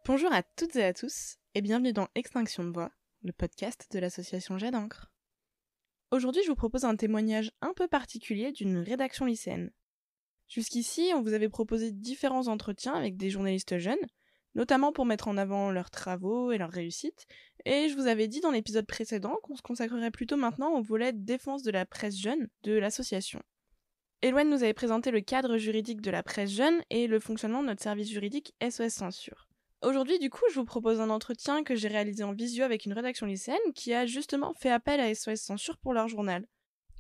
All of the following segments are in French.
Bonjour à toutes et à tous, et bienvenue dans Extinction de voix, le podcast de l'association Jet d'encre. Aujourd'hui, je vous propose un témoignage un peu particulier d'une rédaction lycéenne. Jusqu'ici, on vous avait proposé différents entretiens avec des journalistes jeunes, notamment pour mettre en avant leurs travaux et leurs réussites, et je vous avais dit dans l'épisode précédent qu'on se consacrerait plutôt maintenant au volet défense de la presse jeune de l'association. Eloane nous avait présenté le cadre juridique de la presse jeune et le fonctionnement de notre service juridique SOS Censure. Aujourd'hui, du coup, je vous propose un entretien que j'ai réalisé en visio avec une rédaction lycéenne qui a justement fait appel à SOS Censure pour leur journal.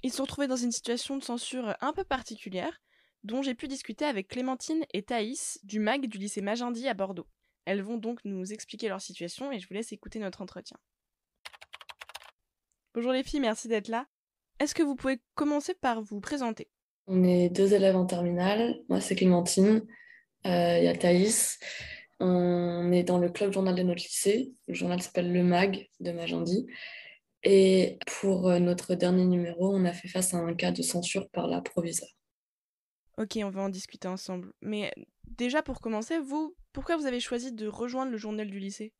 Ils se sont retrouvés dans une situation de censure un peu particulière, dont j'ai pu discuter avec Clémentine et Thaïs du MAG du lycée Magendie à Bordeaux. Elles vont donc nous expliquer leur situation et je vous laisse écouter notre entretien. Bonjour les filles, merci d'être là. Est-ce que vous pouvez commencer par vous présenter ? On est deux élèves en terminale. Moi, c'est Clémentine. Il y a Thaïs. On est dans le club journal de notre lycée. Le journal s'appelle Le Mag de Magendie. Et pour notre dernier numéro, on a fait face à un cas de censure par la proviseure. Ok, on va en discuter ensemble. Mais déjà pour commencer, pourquoi vous avez choisi de rejoindre le journal du lycée ?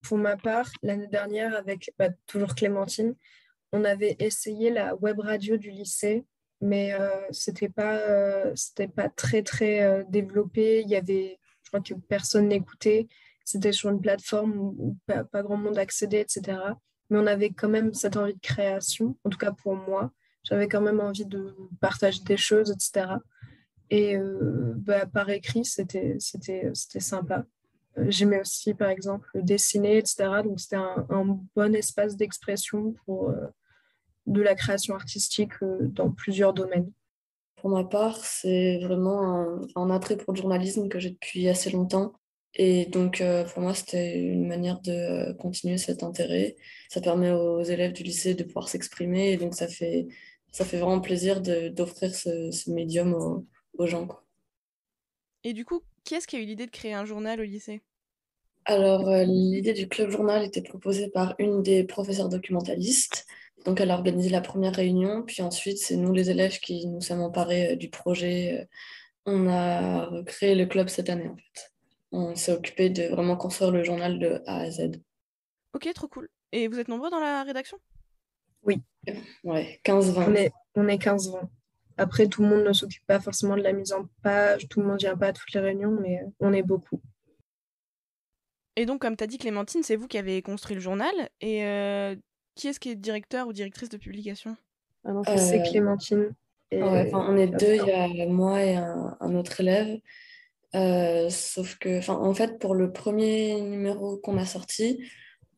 Pour ma part, l'année dernière, avec toujours Clémentine, on avait essayé la web radio du lycée, mais c'était pas très, très développé. Je crois que personne n'écoutait. C'était sur une plateforme où pas grand monde accédait, etc. Mais on avait quand même cette envie de création, en tout cas pour moi. J'avais quand même envie de partager des choses, etc. Et par écrit, c'était sympa. J'aimais aussi, par exemple, dessiner, etc. Donc, c'était un bon espace d'expression pour de la création artistique dans plusieurs domaines. Pour ma part, c'est vraiment un attrait pour le journalisme que j'ai depuis assez longtemps. Et donc, pour moi, c'était une manière de continuer cet intérêt. Ça permet aux élèves du lycée de pouvoir s'exprimer. Et donc, ça fait vraiment plaisir d'offrir ce médium aux gens, quoi. Et du coup, qui est-ce qui a eu l'idée de créer un journal au lycée ? Alors, l'idée du club journal était proposée par une des professeurs documentalistes. Donc, elle a organisé la première réunion. Puis ensuite, c'est nous, les élèves, qui nous sommes emparés du projet. On a créé le club cette année, en fait. On s'est occupé de vraiment construire le journal de A à Z. Ok, trop cool. Et vous êtes nombreux dans la rédaction ? Oui, Ouais, 15-20. on est 15-20. Après, tout le monde ne s'occupe pas forcément de la mise en page, tout le monde ne vient pas à toutes les réunions, mais on est beaucoup. Et donc, comme t'as dit, Clémentine, c'est vous qui avez construit le journal. Et qui est-ce qui est directeur ou directrice de publication ? Ah non, c'est Euh, Clémentine. ouais, Et enfin, on est deux, il y a moi et un autre élève. Sauf que, enfin, en fait, pour le premier numéro qu'on a sorti,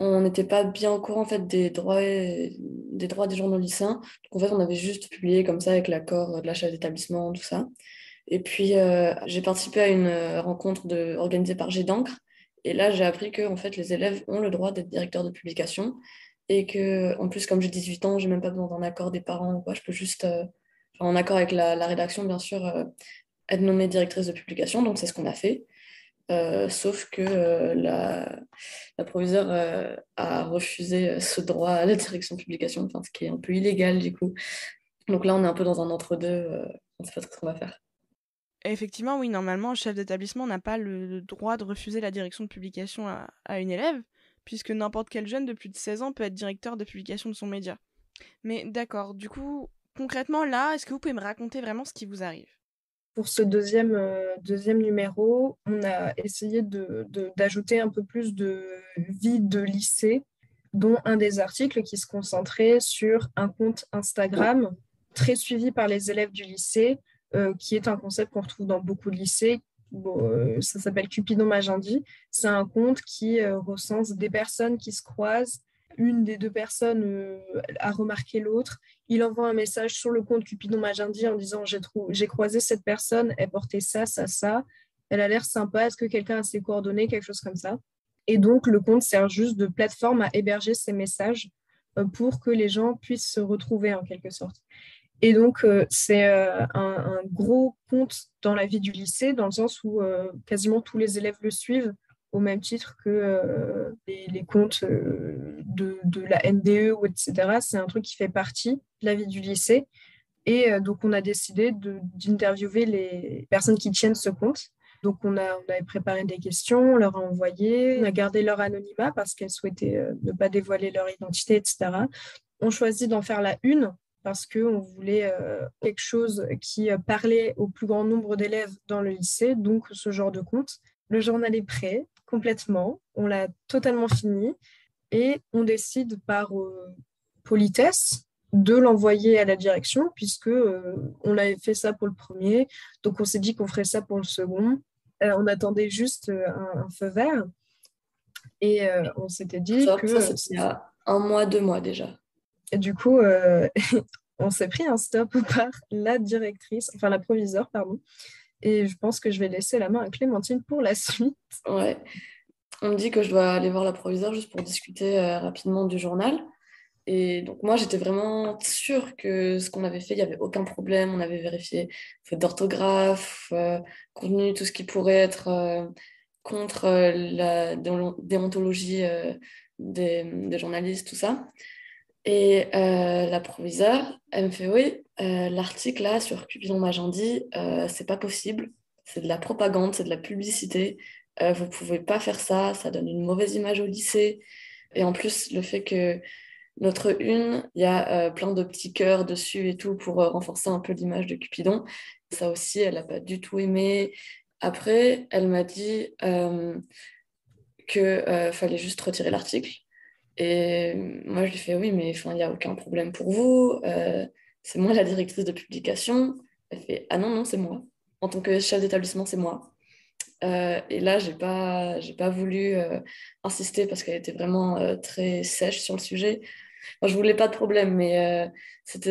on n'était pas bien au courant en fait des droits des journaux lycéens. Donc en fait, on avait juste publié comme ça avec l'accord de la chef d'établissement, tout ça. Et puis j'ai participé à une rencontre organisée par Jet d'encre. Et là, j'ai appris que en fait, les élèves ont le droit d'être directeurs de publication. Et que, en plus, comme j'ai 18 ans, j'ai même pas besoin d'un accord des parents ou quoi. Je peux juste, en accord avec la rédaction, bien sûr, être nommée directrice de publication. Donc c'est ce qu'on a fait. Sauf que la proviseure a refusé ce droit à la direction de publication, enfin, ce qui est un peu illégal du coup. Donc là, on est un peu dans un entre-deux, on ne sait pas trop ce qu'on va faire. Et effectivement, oui, normalement, le chef d'établissement n'a pas le droit de refuser la direction de publication à une élève, puisque n'importe quel jeune de plus de 16 ans peut être directeur de publication de son média. Mais d'accord, du coup, concrètement, là, est-ce que vous pouvez me raconter vraiment ce qui vous arrive ? Pour ce deuxième numéro, on a essayé d'ajouter un peu plus de vie de lycée, dont un des articles qui se concentrait sur un compte Instagram très suivi par les élèves du lycée, qui est un concept qu'on retrouve dans beaucoup de lycées. Bon, ça s'appelle Cupidon Magendie. C'est un compte qui recense des personnes qui se croisent. Une des deux personnes a remarqué l'autre. Il envoie un message sur le compte Cupidon Magendie en disant j'ai croisé cette personne, elle portait ça, ça, ça. Elle a l'air sympa. Est-ce que quelqu'un a ses coordonnées, quelque chose comme ça? Et donc, le compte sert juste de plateforme à héberger ces messages pour que les gens puissent se retrouver en quelque sorte. Et donc, c'est un gros compte dans la vie du lycée, dans le sens où quasiment tous les élèves le suivent, au même titre que les comptes de la NDE, ou etc. C'est un truc qui fait partie de la vie du lycée. Et donc, on a décidé d'interviewer les personnes qui tiennent ce compte Donc, on avait préparé des questions, on leur a envoyé, on a gardé leur anonymat parce qu'elles souhaitaient ne pas dévoiler leur identité, etc. On choisit d'en faire la une parce qu'on voulait quelque chose qui parlait au plus grand nombre d'élèves dans le lycée, donc ce genre de compte. Le journal est prêt, complètement, on l'a totalement fini et on décide par politesse de l'envoyer à la direction puisque on avait fait ça pour le premier, donc on s'est dit qu'on ferait ça pour le second. On attendait juste un feu vert et on s'était dit Ça, que c'était il y a 1 mois, 2 mois déjà. et du coup on s'est pris un stop par la directrice, enfin la proviseure, pardon, et je pense que je vais laisser la main à Clémentine pour la suite. Ouais. On me dit que je dois aller voir la proviseure juste pour discuter rapidement du journal. Et donc moi, j'étais vraiment sûre que ce qu'on avait fait, il n'y avait aucun problème. On avait vérifié faute d'orthographe, contenu, tout ce qui pourrait être contre la déontologie des journalistes, tout ça. Et la proviseure, elle me fait, oui, l'article là sur Cupidon Majandi, c'est pas possible. C'est de la propagande, c'est de la publicité. Vous pouvez pas faire ça, ça donne une mauvaise image au lycée. Et en plus, le fait que notre une, il y a plein de petits cœurs dessus et tout pour renforcer un peu l'image de Cupidon. Ça aussi, elle n'a pas du tout aimé. Après, elle m'a dit que fallait juste retirer l'article. Et moi, je lui fais oui, mais il n'y a aucun problème pour vous. C'est moi la directrice de publication. Elle fait ah non, non, c'est moi. En tant que chef d'établissement, c'est moi. Et là, j'ai pas voulu insister parce qu'elle était vraiment très sèche sur le sujet. Moi, je voulais pas de problème, mais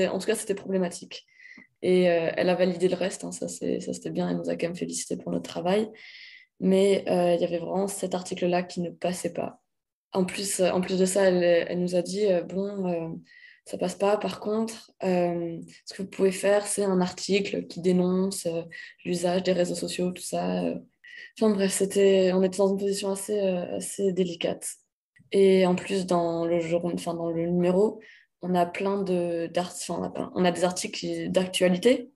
en tout cas, c'était problématique. Et elle a validé le reste, hein, ça c'était bien, elle nous a quand même félicité pour notre travail. Mais il y avait vraiment cet article-là qui ne passait pas. En plus de ça, elle nous a dit, bon, ça passe pas. Par contre, ce que vous pouvez faire, c'est un article qui dénonce l'usage des réseaux sociaux, tout ça. Enfin bref, on était dans une position assez délicate. Et en plus, dans le numéro, on a plein on a des articles d'actualité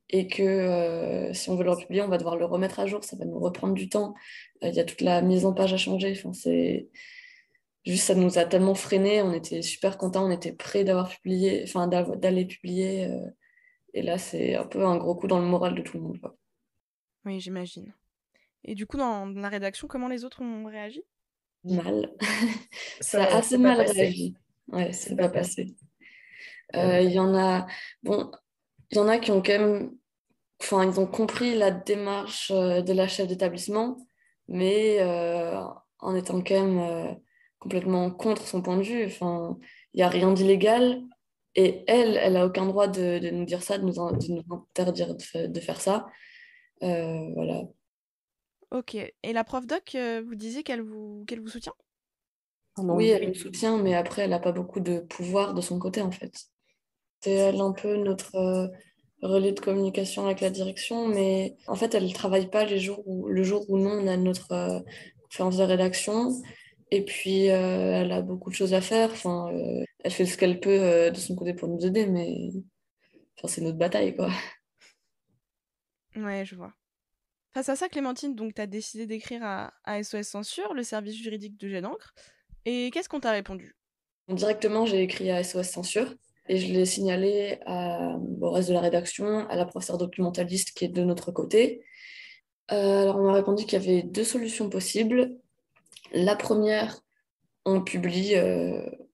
et que si on veut le republier, on va devoir le remettre à jour, ça va nous reprendre du temps. Il y a toute la mise en page à changer. Enfin, c'est juste, ça nous a tellement freiné, on était super contents, on était prêts d'avoir publié, enfin d'aller publier. Et là, c'est un peu un gros coup dans le moral de tout le monde, quoi. Oui, j'imagine. Et du coup, dans la rédaction, comment les autres ont réagi? Mal. Ça a Ça assez c'est pas mal passé. réagi. Ouais, c'est C'est pas pas passé. passé. Il y en a, bon, il y en a qui ont quand même, enfin, ils ont compris la démarche de la chef d'établissement, mais en étant quand même complètement contre son point de vue. Enfin, il n'y a rien d'illégal et elle a aucun droit de nous dire ça, de nous interdire de faire ça. Voilà. Ok. Et la prof doc, vous disiez qu'elle vous soutient? Oui, elle nous soutient, mais après, elle n'a pas beaucoup de pouvoir de son côté, en fait. C'est elle un peu notre relais de communication avec la direction, mais en fait, elle ne travaille pas le jour où nous, on a notre conférence de rédaction. Et puis, elle a beaucoup de choses à faire. Enfin, elle fait ce qu'elle peut de son côté pour nous aider, mais enfin, c'est notre bataille, quoi. Ouais, je vois. Face à ça, Clémentine, donc t'as décidé d'écrire à SOS Censure, le service juridique de Jet d'encre. Et qu'est-ce qu'on t'a répondu? Directement, j'ai écrit à SOS Censure et je l'ai signalé au reste de la rédaction, à la professeure documentaliste qui est de notre côté. Alors, on m'a répondu qu'il y avait deux solutions possibles. La première, on publie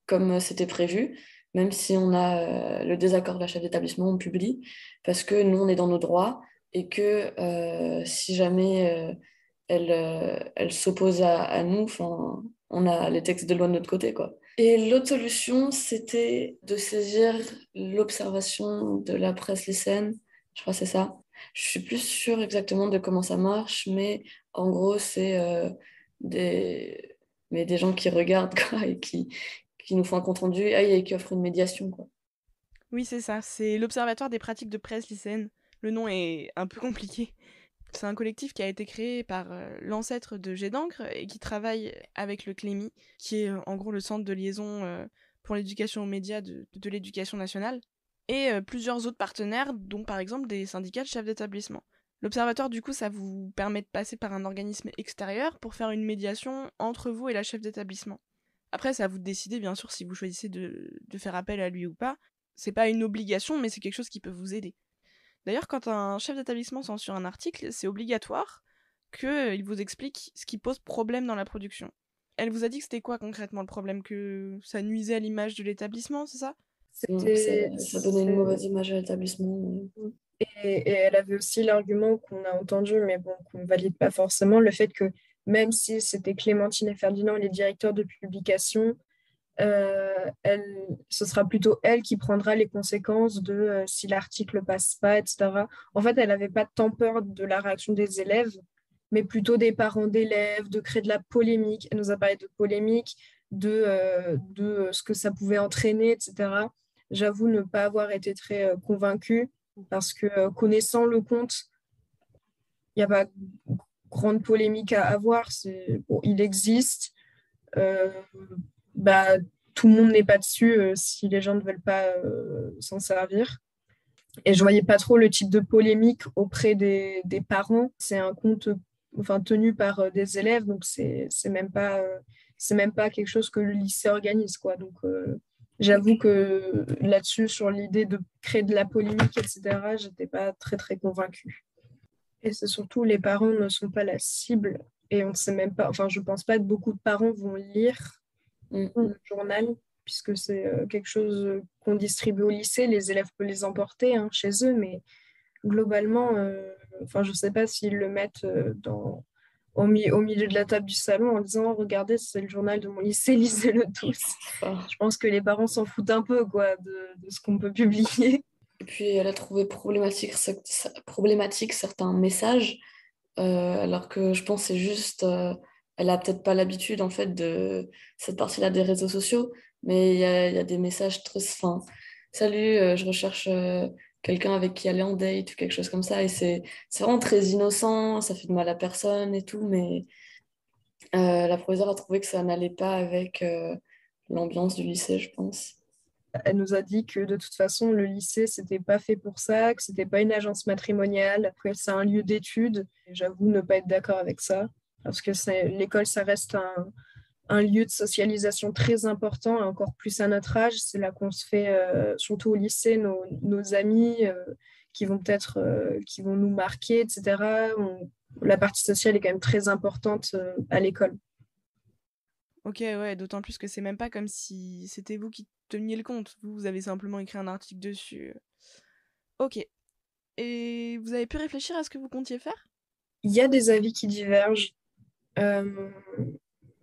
comme c'était prévu, même si on a le désaccord de la chef d'établissement, on publie, parce que nous, on est dans nos droits et que si jamais elle s'oppose à nous, 'fin, on a les textes de loi de notre côté, quoi. Et l'autre solution, c'était de saisir l'observation de la presse lycéenne, je crois que c'est ça. Je suis plus sûre exactement de comment ça marche, mais en gros, c'est des des gens qui regardent quoi, et qui nous font un compte-rendu et qui offrent une médiation, quoi. Oui, c'est ça, c'est l'Observatoire des pratiques de presse lycéenne. Le nom est un peu compliqué. C'est un collectif qui a été créé par l'ancêtre de Jet d'encre et qui travaille avec le CLEMI, qui est en gros le centre de liaison pour l'éducation aux médias de l'éducation nationale, et plusieurs autres partenaires, dont par exemple des syndicats de chefs d'établissement. L'observatoire, du coup, ça vous permet de passer par un organisme extérieur pour faire une médiation entre vous et la chef d'établissement. Après, c'est à vous de décider, bien sûr, si vous choisissez de faire appel à lui ou pas. C'est pas une obligation, mais c'est quelque chose qui peut vous aider. D'ailleurs, quand un chef d'établissement censure un article, c'est obligatoire qu'il vous explique ce qui pose problème dans la production. Elle vous a dit que c'était quoi concrètement le problème? Que ça nuisait à l'image de l'établissement, c'est ça? Ça donnait une mauvaise image à l'établissement. Et elle avait aussi l'argument qu'on a entendu, mais bon, qu'on ne valide pas forcément, le fait que même si c'était Clémentine et Ferdinand les directeurs de publication, ce sera plutôt elle qui prendra les conséquences de si l'article passe pas, etc. En fait, elle n'avait pas tant peur de la réaction des élèves, mais plutôt des parents d'élèves, de créer de la polémique. Elle nous a parlé de polémique, de ce que ça pouvait entraîner, etc. J'avoue ne pas avoir été très convaincue parce que connaissant le compte, il n'y a pas grande polémique à avoir. Bon, il existe. Euh, bah, tout le monde n'est pas dessus si les gens ne veulent pas s'en servir. Et je voyais pas trop le type de polémique auprès des parents. C'est un compte tenu par des élèves, donc c'est même pas quelque chose que le lycée organise, quoi. Donc j'avoue que là-dessus, sur l'idée de créer de la polémique, etc., j'étais pas très très convaincue. Et c'est surtout les parents ne sont pas la cible et on ne sait même pas. Enfin, je pense pas que beaucoup de parents vont lire le journal, puisque c'est quelque chose qu'on distribue au lycée. Les élèves peuvent les emporter chez eux, mais globalement, je ne sais pas s'ils le mettent au milieu de la table du salon en disant regardez, c'est le journal de mon lycée, lisez-le tous. Je pense que les parents s'en foutent un peu quoi, de ce qu'on peut publier. Et puis elle a trouvé problématique certains messages, alors que je pense que c'est juste, elle a peut-être pas l'habitude en fait de cette partie-là des réseaux sociaux, mais il y a des messages très, enfin, salut, je recherche quelqu'un avec qui aller en date ou quelque chose comme ça, et c'est vraiment très innocent, ça fait de mal à personne et tout, mais la professeure a trouvé que ça n'allait pas avec l'ambiance du lycée, je pense. Elle nous a dit que de toute façon, le lycée, c'était pas fait pour ça, que c'était pas une agence matrimoniale, que c'est un lieu d'études. Et j'avoue ne pas être d'accord avec ça, parce que l'école, ça reste un lieu de socialisation très important, et encore plus à notre âge. C'est là qu'on se fait, surtout au lycée, nos amis qui vont peut-être, qui vont nous marquer, etc. La partie sociale est quand même très importante à l'école. Ok, ouais, d'autant plus que c'est même pas comme si c'était vous qui teniez le compte. Vous avez simplement écrit un article dessus. Ok. Et vous avez pu réfléchir à ce que vous comptiez faire? Il y a des avis qui divergent. Euh,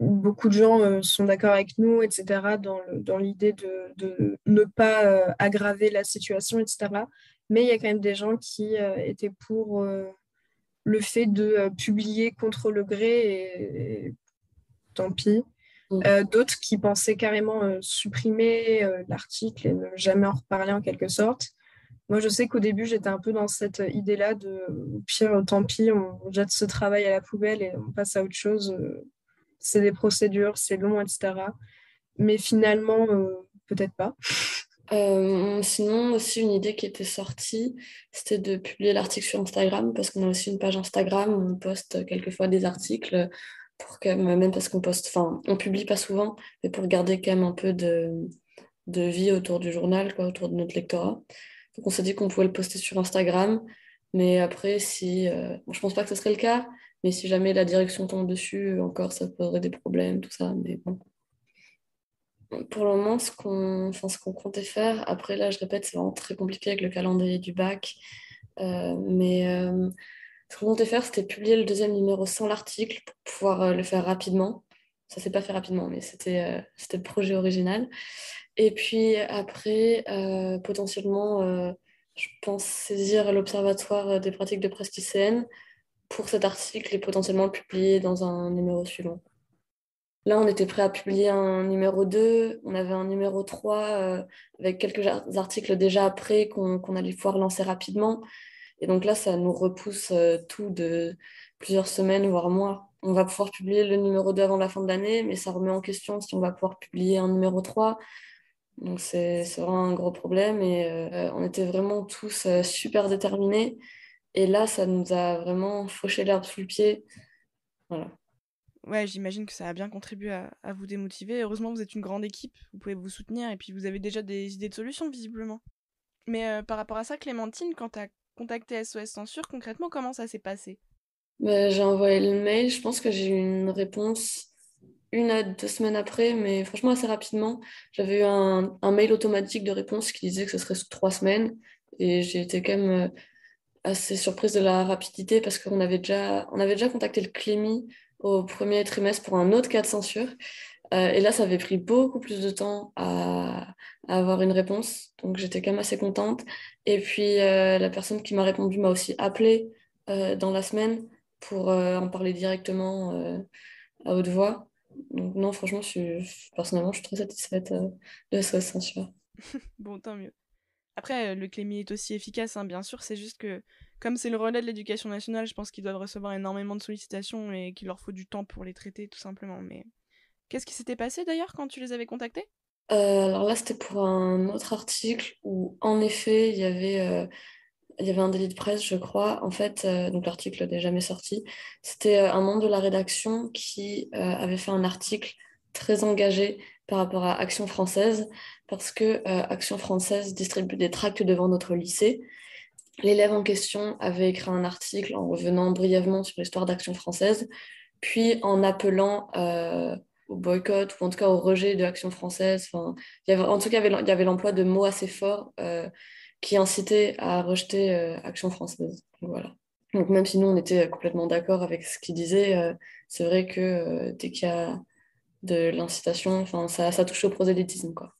Beaucoup de gens sont d'accord avec nous, etc., dans l'idée de ne pas aggraver la situation, etc. Mais il y a quand même des gens qui étaient pour le fait de publier contre le gré et tant pis. D'autres qui pensaient carrément supprimer l'article et ne jamais en reparler en quelque sorte. Moi, je sais qu'au début, j'étais un peu dans cette idée-là de au pire, tant pis, on jette ce travail à la poubelle et on passe à autre chose. C'est des procédures, c'est long, etc. Mais finalement, peut-être pas. Sinon, aussi une idée qui était sortie, c'était de publier l'article sur Instagram, parce qu'on a aussi une page Instagram où on poste quelquefois des articles, pour quand même, même parce qu'on poste, enfin, on publie pas souvent, mais pour garder quand même un peu de vie autour du journal, quoi, autour de notre lectorat. Donc on s'est dit qu'on pouvait le poster sur Instagram, mais après, si, bon, je pense pas que ce serait le cas, mais si jamais la direction tombe dessus, encore, ça poserait des problèmes, tout ça, mais bon. Pour le moment, ce qu'on comptait faire, après là, je répète, c'est vraiment très compliqué avec le calendrier du bac, mais ce qu'on comptait faire, c'était publier le deuxième numéro sans l'article pour pouvoir le faire rapidement. Ça s'est pas fait rapidement, mais c'était le projet original. Et puis après, potentiellement, je pense saisir l'Observatoire des pratiques de presse lycéenne pour cet article et potentiellement le publier dans un numéro suivant. Là, on était prêt à publier un numéro 2. On avait un numéro 3 avec quelques articles déjà prêts qu'on allait pouvoir lancer rapidement. Et donc là, ça nous repousse tout de plusieurs semaines, voire mois. On va pouvoir publier le numéro 2 avant la fin de l'année, mais ça remet en question si on va pouvoir publier un numéro 3. Donc c'est vraiment un gros problème et on était vraiment tous super déterminés. Et là, ça nous a vraiment fauché l'herbe sous le pied. Voilà. Ouais, j'imagine que ça a bien contribué à vous démotiver. Heureusement, vous êtes une grande équipe, vous pouvez vous soutenir et puis vous avez déjà des idées de solutions, visiblement. Mais par rapport à ça, Clémentine, quand t'as contacté SOS Censure, concrètement, comment ça s'est passé? J'ai envoyé le mail. Je pense que j'ai eu une réponse 1 à 2 semaines après, mais franchement assez rapidement. J'avais eu un mail automatique de réponse qui disait que ce serait sous 3 semaines. Et j'ai été quand même assez surprise de la rapidité parce on avait déjà contacté le Clémy au premier trimestre pour un autre cas de censure. Et là, ça avait pris beaucoup plus de temps à avoir une réponse. Donc j'étais quand même assez contente. Et puis la personne qui m'a répondu m'a aussi appelé dans la semaine pour en parler directement à haute voix. Donc non, franchement, personnellement, je suis très satisfaite de SOS Censure. Bon, tant mieux. Après, le Clémy est aussi efficace, hein, bien sûr, c'est juste que, comme c'est le relais de l'éducation nationale, je pense qu'ils doivent recevoir énormément de sollicitations et qu'il leur faut du temps pour les traiter, tout simplement. Mais qu'est-ce qui s'était passé d'ailleurs quand tu les avais contactés? Alors là, c'était pour un autre article où, en effet, il y avait un délit de presse, je crois. En fait, donc l'article n'est jamais sorti. C'était un membre de la rédaction qui avait fait un article très engagé par rapport à Action française, parce que Action française distribue des tracts devant notre lycée. L'élève en question avait écrit un article en revenant brièvement sur l'histoire d'Action française, puis en appelant au boycott ou en tout cas au rejet de l'Action française. Enfin, en tout cas, il y avait l'emploi de mots assez forts qui incitaient à rejeter Action française. Donc, voilà. Donc même si nous, on était complètement d'accord avec ce qu'il disait, c'est vrai que dès qu'il y a de l'incitation, enfin, ça touche au prosélytisme, quoi.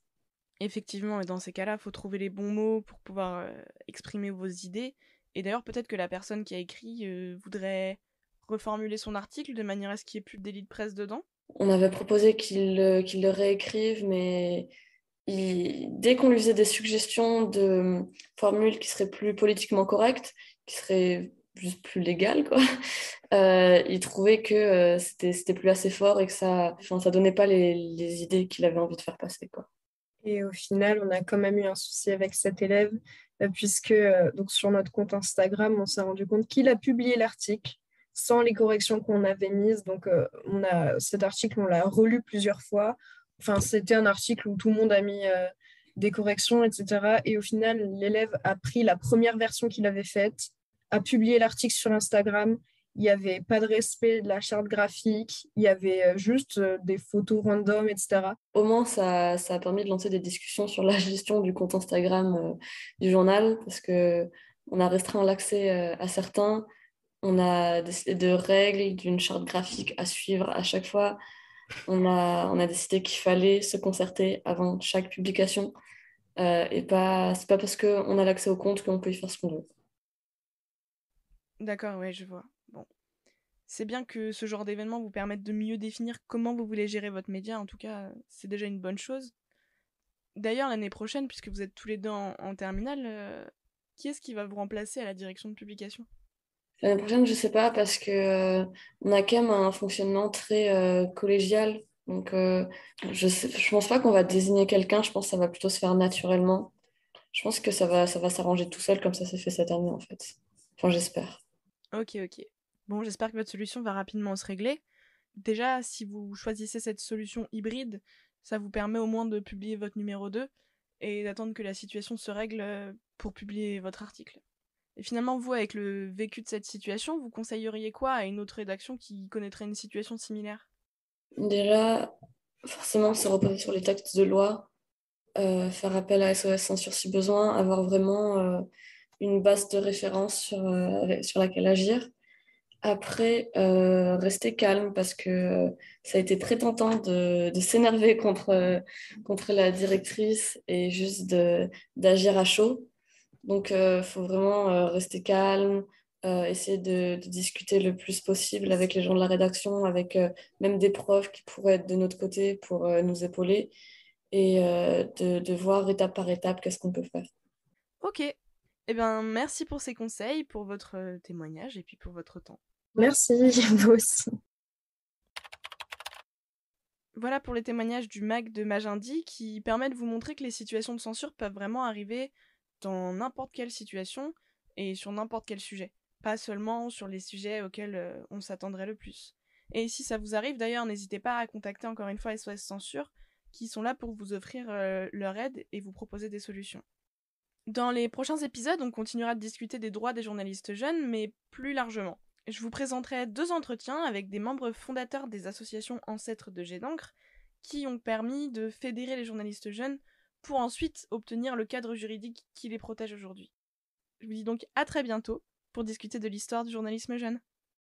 Effectivement, et dans ces cas-là, il faut trouver les bons mots pour pouvoir exprimer vos idées. Et d'ailleurs, peut-être que la personne qui a écrit voudrait reformuler son article de manière à ce qu'il n'y ait plus de délit de presse dedans. On avait proposé qu'il le réécrive, mais dès qu'on lui faisait des suggestions de formules qui seraient plus politiquement correctes, qui seraient juste plus légales, quoi, il trouvait que c'était plus assez fort et que ça donnait pas les idées qu'il avait envie de faire passer, quoi. Et au final, on a quand même eu un souci avec cet élève, puisque donc sur notre compte Instagram, on s'est rendu compte qu'il a publié l'article sans les corrections qu'on avait mises. Donc, cet article, on l'a relu plusieurs fois. Enfin, c'était un article où tout le monde a mis des corrections, etc. Et au final, l'élève a pris la première version qu'il avait faite, a publié l'article sur Instagram. Il n'y avait pas de respect de la charte graphique, il y avait juste des photos random, etc. Au moins, ça a permis de lancer des discussions sur la gestion du compte Instagram du journal, parce que on a restreint l'accès à certains. On a décidé de règles, d'une charte graphique à suivre à chaque fois. On a décidé qu'il fallait se concerter avant chaque publication. C'est pas parce qu'on a l'accès au compte qu'on peut y faire ce qu'on veut. D'accord, ouais, je vois. Bon. C'est bien que ce genre d'événement vous permette de mieux définir comment vous voulez gérer votre média. En tout cas, c'est déjà une bonne chose. D'ailleurs, l'année prochaine, puisque vous êtes tous les deux en terminale, qui est-ce qui va vous remplacer à la direction de publication? L'année prochaine, je sais pas, parce que on a quand même un fonctionnement très collégial. Donc, je pense pas qu'on va désigner quelqu'un. Je pense que ça va plutôt se faire naturellement. Je pense que ça va s'arranger tout seul comme ça s'est fait cette année, en fait. Enfin, j'espère. Ok, ok. Bon, j'espère que votre solution va rapidement se régler. Déjà, si vous choisissez cette solution hybride, ça vous permet au moins de publier votre numéro 2 et d'attendre que la situation se règle pour publier votre article. Et finalement, vous, avec le vécu de cette situation, vous conseilleriez quoi à une autre rédaction qui connaîtrait une situation similaire? Déjà, forcément, se reposer sur les textes de loi, faire appel à SOS Censure si besoin, avoir vraiment une base de référence sur laquelle agir. Après, rester calme parce que ça a été très tentant de s'énerver contre la directrice et juste d'agir à chaud. Donc, il faut vraiment rester calme, essayer de discuter le plus possible avec les gens de la rédaction, avec même des profs qui pourraient être de notre côté pour nous épauler et de voir étape par étape qu'est-ce qu'on peut faire. Ok. Eh bien, merci pour ces conseils, pour votre témoignage et puis pour votre temps. Merci, vous aussi. Voilà pour les témoignages du MAC de Magendie qui permettent de vous montrer que les situations de censure peuvent vraiment arriver dans n'importe quelle situation et sur n'importe quel sujet. pas seulement sur les sujets auxquels on s'attendrait le plus. Et si ça vous arrive d'ailleurs, n'hésitez pas à contacter encore une fois SOS Censure, qui sont là pour vous offrir leur aide et vous proposer des solutions. Dans les prochains épisodes, on continuera de discuter des droits des journalistes jeunes, mais plus largement. Je vous présenterai 2 entretiens avec des membres fondateurs des associations ancêtres de Jet d'encre, qui ont permis de fédérer les journalistes jeunes pour ensuite obtenir le cadre juridique qui les protège aujourd'hui. Je vous dis donc à très bientôt pour discuter de l'histoire du journalisme jeune.